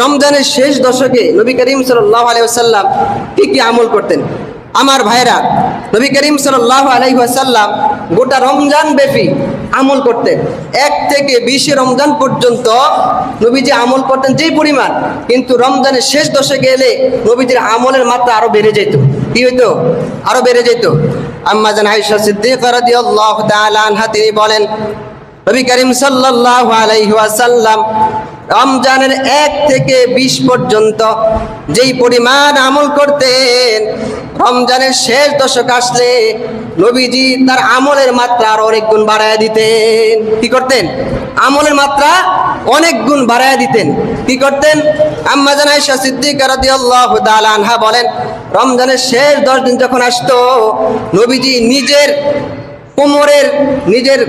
রমজানের শেষ দশকে নবী করিম সাল্লাল্লাহু আলাইহি ওয়াসাল্লাম কি আমল করতেন? আমার ভাইরা, নবী করিম সাল্লাল্লাহু আলাইহি ওয়াসাল্লাম গোটা রমজান ব্যাপী আমল করতেন। 1 থেকে 20 রমজান পর্যন্ত নবীজি আমল করতেন যেই পরিমাণ, কিন্তু রমজানের শেষ দশকে এলে নবীজির আমলের মাত্রা আরো বেড়ে যেত। কি হইতো? আরো বেড়ে যেত। আম্মা জান আয়েশা সিদ্দিকা রাদিয়াল্লাহু তাআলা আনহা তিনি বলেন, নবী করিম সাল্লাল্লাহু আলাইহি ওয়াসাল্লাম রমজানের 1 থেকে 20 পর্যন্ত যেই পরিমাণ আমল করতেন, রমজানের শেষ দশক আসলে নবীজি তার আমলের মাত্রা আরো অনেক গুণ বাড়ায় দিতেন। কি করতেন? আমলের মাত্রা অনেক গুণ বাড়ায় দিতেন। কি করতেন? আম্মা জান আয়েশা সিদ্দিকা রাদিয়াল্লাহু তাআলা আনহা বলেন, রমজানের শেষ 10 দিন যখন আসতো, নবীজি নিজের কোমরের নিজের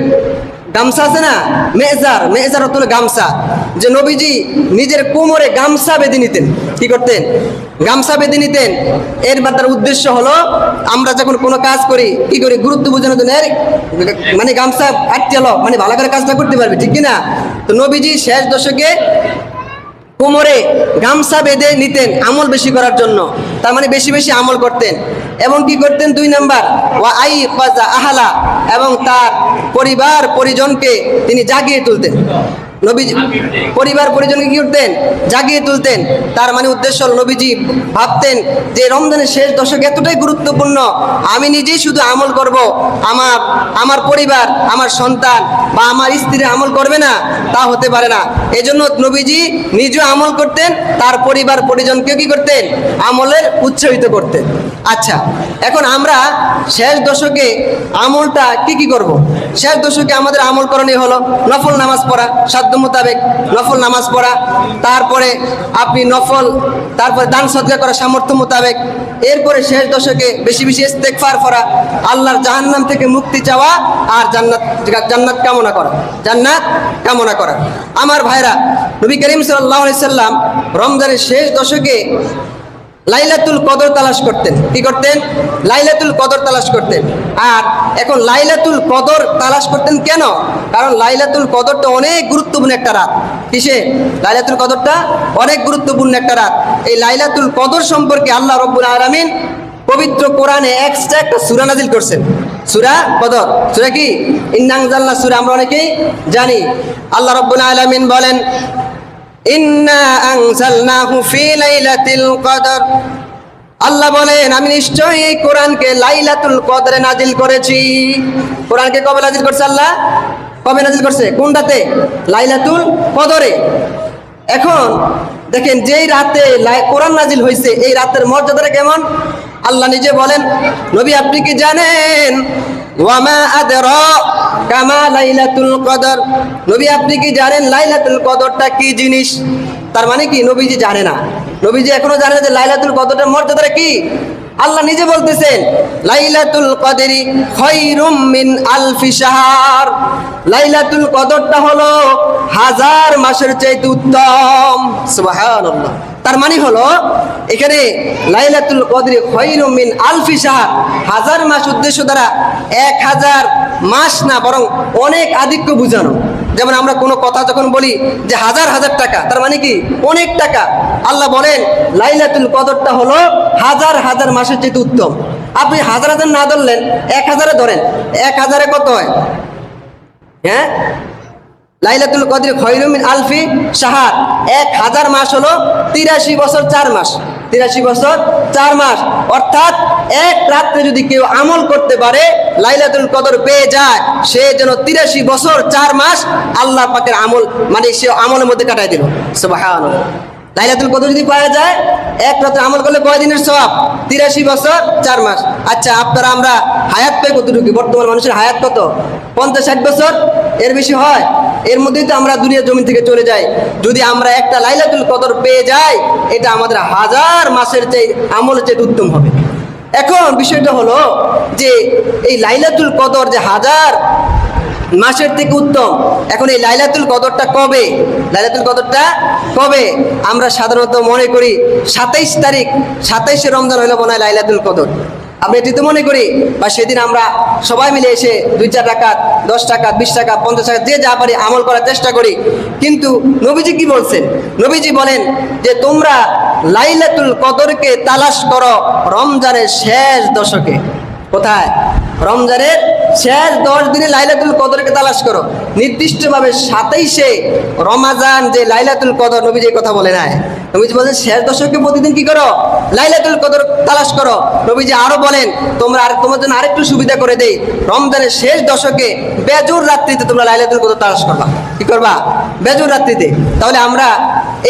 গামছা আছে না, মেজার অত গামছা, যে নবীজি নিজের কোমরে গামছা বেঁধে নিতেন। কি করতেন? গামছা বেঁধে নিতেন। এর বার্তার উদ্দেশ্য হলো, আমরা যখন কোনো কাজ করি, কি করি? গুরুত্ব বোঝানোর জন্য মানে গামছা আটকে হলো, মানে ভালো করে কাজটা করতে পারবে, ঠিক কিনা? তো নবীজি শেষ দশকে কোমরে গামছা বেঁধে নিতেন আমল বেশি করার জন্য। তার মানে বেশি বেশি আমল করতেন। এবং কি করতেন? 2 নাম্বার, ওয়া আই কাজা আহলা, এবং তার পরিবার পরিজনকে তিনি জাগিয়ে তুলতেন। নবীজি পরিবার পরিজনকে কি করতেন? জাগিয়ে তুলতেন। তার মানে উদ্দেশ্য হল, নবীজি ভাবতেন যে রমজানের শেষ দশক এতটাই গুরুত্বপূর্ণ, আমি নিজেই শুধু আমল করব, আমার পরিবার, আমার সন্তান বা আমার স্ত্রী আমল করবে না, তা হতে পারে না। এজন্য নবীজি নিজেও আমল করতেন, তার পরিবার পরিজনকে কি করতেন? আমলের উৎসাহিত করতেন। আচ্ছা, এখন আমরা শেষ দশকে আমলটা কি করব? শেষ দশকে আমাদের আমল করণীয় হলো নফল নামাজ পড়া, সাধ্য মোতাবেক নফল নামাজ পড়া, তারপরে আপনি তারপরে দান সদকা করা সামর্থ্য মোতাবেক। এরপরে শেষ দশকে বেশি বেশি ইস্তেগফার করা, আল্লাহর জাহান্নাম থেকে মুক্তি চাওয়া, আর জান্নাত কামনা করা। আমার ভাইরা, নবী করিম সাল্লাল্লাহু আলাইহি সাল্লাম রমজানের শেষ দশকে লাইলাতুল কদর তালাশ করতেন। কি করতেন? লাইলাতুল কদর তালাশ করতেন। আর এখন লাইলাতুল কদর তালাশ করতেন কেন? কারণ লাইলাতুল কদরটা অনেক গুরুত্বপূর্ণ একটা রাত। কিসে? লাইলাতুল কদরটা অনেক গুরুত্বপূর্ণ একটা রাত। এই লাইলাতুল কদর সম্পর্কে আল্লাহ রাব্বুল আলামিন পবিত্র কোরআনে এক্সট্রা একটা সূরা নাজিল করছেন, সূরা কদর। সূরা কি? ইন্না আনজালনা সূরা আমরা অনেকেই জানি। আল্লাহ রাব্বুল আলামিন বলেন, ইন্না আনজালনাহু ফি লাইলাতিল কদর, আল্লাহ বলেন আমি নিশ্চয়ই এই কোরআনকে লাইলাতুল কদরে নাজিল করেছি। কোরআনকে কবে নাজিল করছে আল্লাহ? কবে নাজিল করছে? কোনটাতে? লাইলাতুল কদরে। এখন দেখেন, যেই রাতে কোরআন নাজিল হয়েছে, এই রাতের মর্যাদাটা কেমন? আল্লাহ নিজে বলেন, নবী আপনি কি জানেন? ওয়ামা আদরাকা মা লাইলাতুল কদর, নবী আপনি কি জানেন লাইলাতুল কদরটা কি জিনিস? তার মানে কি? নবীজি জানে না। নবীজি এখনো জানে না যে লাইলাতুল কদরের মর্যাদাটা কি। আল্লাহ নিজে বলতেছেন, লাইলাতুল কদরি খায়রুম মিন আলফি শাহর, লাইলাতুল কদরটা হলো 1000 মাসের চাইতে উত্তম। সুবহানাল্লাহ। তার মানে হলো, এখানে লাইলাতুল কদরি খায়রুম মিন আলফি শাহর, 1000 মাস উদ্দেশ্য দ্বারা 1000 মাস না, বরং অনেক আধিক্য বুঝানো। যেমন আমরা কোনো কথা যখন বলি যে 1000 টাকা, তার মানে কি? অনেক টাকা। আল্লাহ বলেন লাইলাতুল কদরটা হলো 1000 মাসের চেয়ে উত্তম। আপনি 1000 না ধরলেন, 1000 ধরেন। 1000 কত হয়? হ্যাঁ, লাইলাতুল কদর খায়রুম মিন আলফি শাহর, 1000 মাস হলো 83 বছর 4 মাস। 83 বছর 4 মাস, অর্থাৎ এক রাত্রে যদি কেউ আমল করতে পারে, লাইলাতুল কদর পেয়ে যায়, সে যেন 83 বছর 4 মাস আল্লাহ পাকের আমল, মানে সে আমলের মধ্যে কাটায় দিল। সুবহানাল্লাহ। লাইলাতুল কদর যদি পাওয়া যায়, এক রাতে আমল করলে কয় দিনের সওয়াব? 83 বছর 4 মাস। আচ্ছা, আমরা হায়াত পাই কতটুকু? বর্তমান মানুষের হায়াত কত? 50-60 বছর, এর বেশি হয়? এর মধ্যেই তো আমরা দুনিয়া জমিন থেকে চলে যাই। যদি আমরা একটা লাইলাতুল কদর পেয়ে যাই, এটা আমাদের 1000 মাসের চেয়ে আমলের চেয়ে উত্তম হবে। এখন বিষয়টা হলো যে এই লাইলাতুল কদর যে 1000 মাসের থেকে উত্তম, এখন এই লাইলাতুল কদরটা কবে? লাইলাতুল কদরটা কবে? আমরা সাধারণত মনে করি 27 তারিখ, 27শে রমজান হইলে মনে হয় লাইলাতুল কদর। আমরা এটি তো মনে করি, বা সেদিন আমরা সবাই মিলে এসে 2-4 রাকাত, 10 টাকা, 20 টাকা, 50 টাকা যে যা পারি আমল করার চেষ্টা করি। কিন্তু নবীজি কি বলছেন? নবীজি বলেন যে তোমরা লাইলাতুল কদরকে তালাশ করো রমজানের শেষ দশকে। কোথায়? রমজানের শেষ 10 দিনে লাইলাতুল কদরকে তালাশ করো। নির্দিষ্টভাবে 27শে রমাজান যে লাইলাতুল কদর, নবীজি কথা বলে নাই। নবীজি বলেন শেষ দশকে প্রতিদিন কি করো? লাইলাতুল কদর তালাশ করো। নবীজি আরো বলেন তোমার জন্য আরেকটু সুবিধা করে দেই, রমজানের শেষ দশকে বেজুর রাত্রিতে তোমরা লাইলাতুল কদর তালাশ করবা। কি করবা? বেজুর রাত্রিতে। তাহলে আমরা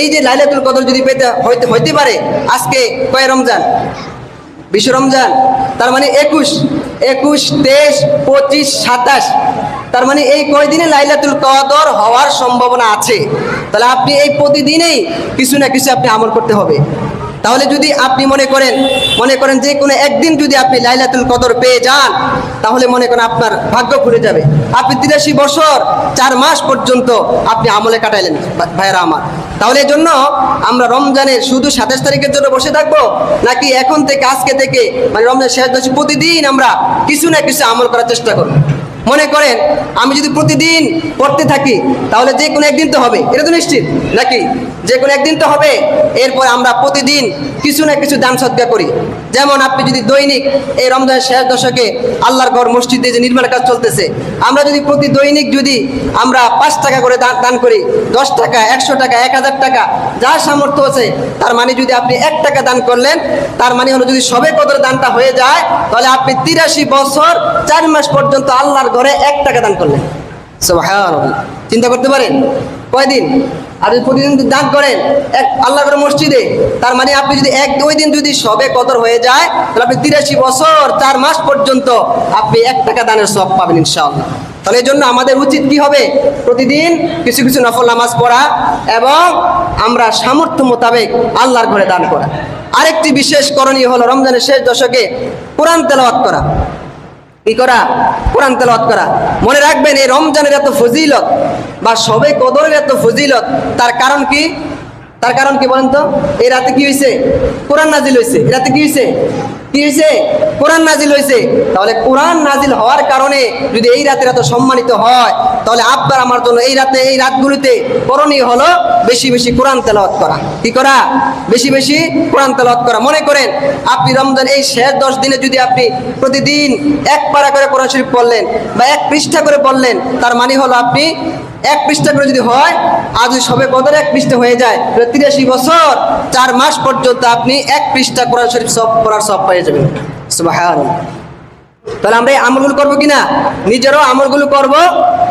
এই যে লাইলাতুল কদর যদি পেতে হইতে পারে, আজকে কয় রমজান? 20 রমজান, তার মানে 21, 23, 25, 27, তার মানে এই কয়দিনে লাইলাতুল কদর হওয়ার সম্ভাবনা আছে। তাহলে আপনি এই প্রতিদিনেই কিছু না কিছু আপনি আমল করতে হবে। তাহলে যদি আপনি মনে করেন যে কোনো একদিন যদি আপনি লাইলাতুল কদর পেয়ে যান, তাহলে মনে করেন আপনার ভাগ্য খুলে যাবে। আপনি 83 বছর 4 মাস পর্যন্ত আপনি আমলে কাটাইলেন ভাইয়েরা আমার। তাহলে এই জন্য আমরা রমজানের শুধু 27 তারিখের জন্য বসে থাকবো, নাকি এখন থেকে আজকে থেকে মানে রমজান শেষ দশে প্রতিদিন আমরা কিছু না কিছু আমল করার চেষ্টা করব? মনে করেন আমি যদি প্রতিদিন পড়তে থাকি, তাহলে যে কোনো একদিন তো হবে, এটা তো নিশ্চিত নাকি? যে কোনো একদিন তো হবে। এরপর আমরা প্রতিদিন কিছু না কিছু দান সদকা করি। যেমন আপনি যদি দৈনিক এই রমজানের শেষ দশকে আল্লাহর ঘর মসজিদে যে নির্মাণ কাজ চলতেছে, আমরা যদি প্রতি দৈনিক যদি আমরা 5 টাকা করে দান করি, 10 টাকা, 100 টাকা, 1000 টাকা, যার সামর্থ্য আছে, তার মানে যদি আপনি 1 টাকা দান করলেন, তার মানে হলো যদি সবে কদর দানটা হয়ে যায়, তাহলে আপনি 83 বছর 4 মাস পর্যন্ত আল্লাহর ঘরে 1 টাকা দান করলেন। সুবহানাল্লাহ, চিন্তা করতে পারেন কয়দিন? আর যদি প্রতিদিন দান করেন আল্লাহর ঘরে মসজিদে, তার মানে আপনি যদি ওই দিন যদি সবে কদর হয়ে যায়, তাহলে আপনি 83 বছর 4 মাস পর্যন্ত আপনি 1 টাকা দানের সওয়াব পাবেন ইনশাআল্লাহ। তাহলে এই জন্য আমাদের উচিত কি হবে? প্রতিদিন কিছু কিছু নফল নামাজ পড়া এবং আমরা সামর্থ্য মোতাবেক আল্লাহর ঘরে দান করা। আরেকটি বিশেষ করণীয় হলো রমজানের শেষ দশকে কোরআন তেলাওয়াত করা। কি করা? কোরআন তেলাওয়াত করা। মনে রাখবেন এই রমজানের এত ফজিলত বা সবে কদরের এত ফজিলত, তার কারণ কি? তার কারণ কি বলেন তো? এই রাতে কি হয়েছে? কোরআন নাজিল হয়েছে। এই রাতে কি হয়েছে? কি হয়েছে? কোরআন নাজিল হয়েছে। তাহলে কোরআন নাজিল হওয়ার কারণে যদি এই রাতের এত সম্মানিত হয়, তাহলে আপনার আমার জন্য এই রাতগুলিতে করণীয় হলো বেশি বেশি কোরআন তেলাওয়াত করা। কি করা? বেশি বেশি কোরআন তেলাওয়াত করা। মনে করেন আপনি রমজান এই শেষ 10 দিনে যদি আপনি প্রতিদিন 1 পারা করে কোরআন শরীফ পড়লেন বা 1 পৃষ্ঠা করে পড়লেন, তার মানে হলো আপনি 1 পৃষ্ঠা করে যদি হয়, আজ সবে কদর 1 পৃষ্ঠা হয়ে যায়, 83 বছর 4 মাস পর্যন্ত আপনি 1 পৃষ্ঠা কোরআন শরীফ সব পড়ার সব পেয়ে যাবেন। সুবহানাল্লাহ। তাহলে আমরা এই আমলগুলো করবো কিনা? নিজেরও আমলগুলো করব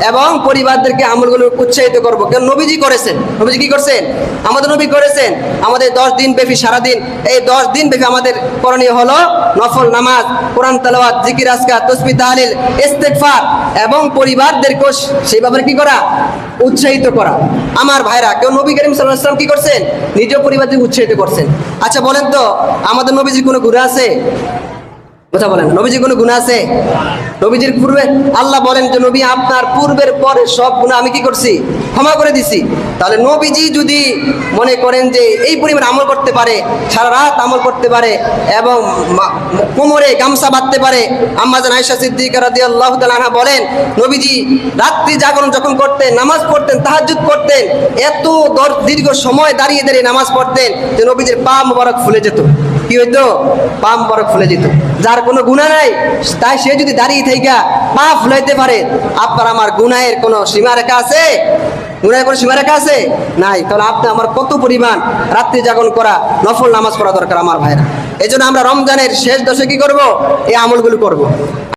এবং পরিবারদেরকে আমলগুলো উৎসাহিত করব। কেন? নবীজি করেছেন। নবীজি কি করছেন? আমাদের নবী করেছেন। আমাদের 10 দিন ব্যাপী সারাদিন, এই 10 দিন ব্যাপী আমাদের করণীয় হলো নফল নামাজ, কোরআন তেলাওয়াত, জিকির আজকার, তাসবিহ তাহলিল, ইস্তেগফার এবং পরিবারদেরকে সেই ব্যাপারে কি করা? উৎসাহিত করা। আমার ভাইরা, কেউ নবী করিম সাল্লাল্লাহু আলাইহি ওয়াসাল্লাম কি করছেন? নিজ পরিবারকে উৎসাহিত করছেন। আচ্ছা বলেন তো, আমাদের নবীজির কোনো গুনাহ আছে? কথা বলেন, নবীজির কোনো গুনাহ আছে? নবীজির পূর্বে আল্লাহ বলেন যে নবী আপনার পূর্বের পরে সব গুনাহ আমি কি করছি? ক্ষমা করে দিছি। তাহলে নবীজি যদি মনে করেন যে এই পরিমাণ আমল করতে পারে, সারা রাত আমল করতে পারে এবং কোমরে গামছা বাঁধতে পারে, আম্মা জান আয়েশা সিদ্দিকা রাদিয়াল্লাহু তাআলা আনহা বলেন নবীজি রাত্রি জাগরণ যখন করতেন, নামাজ পড়তেন, তাহাজ্জুদ করতেন, এত দীর্ঘ সময় দাঁড়িয়ে দাঁড়িয়ে নামাজ পড়তেন যে নবীজির পা মোবারক ফুলে যেত। কি হইতো? পা মোবারক ফুলে যেত। যার কোনো গুনাহ নাই, তাই সে যদি দাঁড়িয়ে থাইকা পা ফুলাইতে পারে, আপনার আমার গুনাহের কোনো সীমারেখা আছে? গুনাহের কোনো সীমারেখা আছে? নাই। তাহলে আপনি আমার কত পরিমাণ রাত্রি জাগরণ করা, নফল নামাজ পড়া দরকার আমার ভাইরা। এই জন্য আমরা রমজানের শেষ দশে কি করব? এই আমলগুলো করব।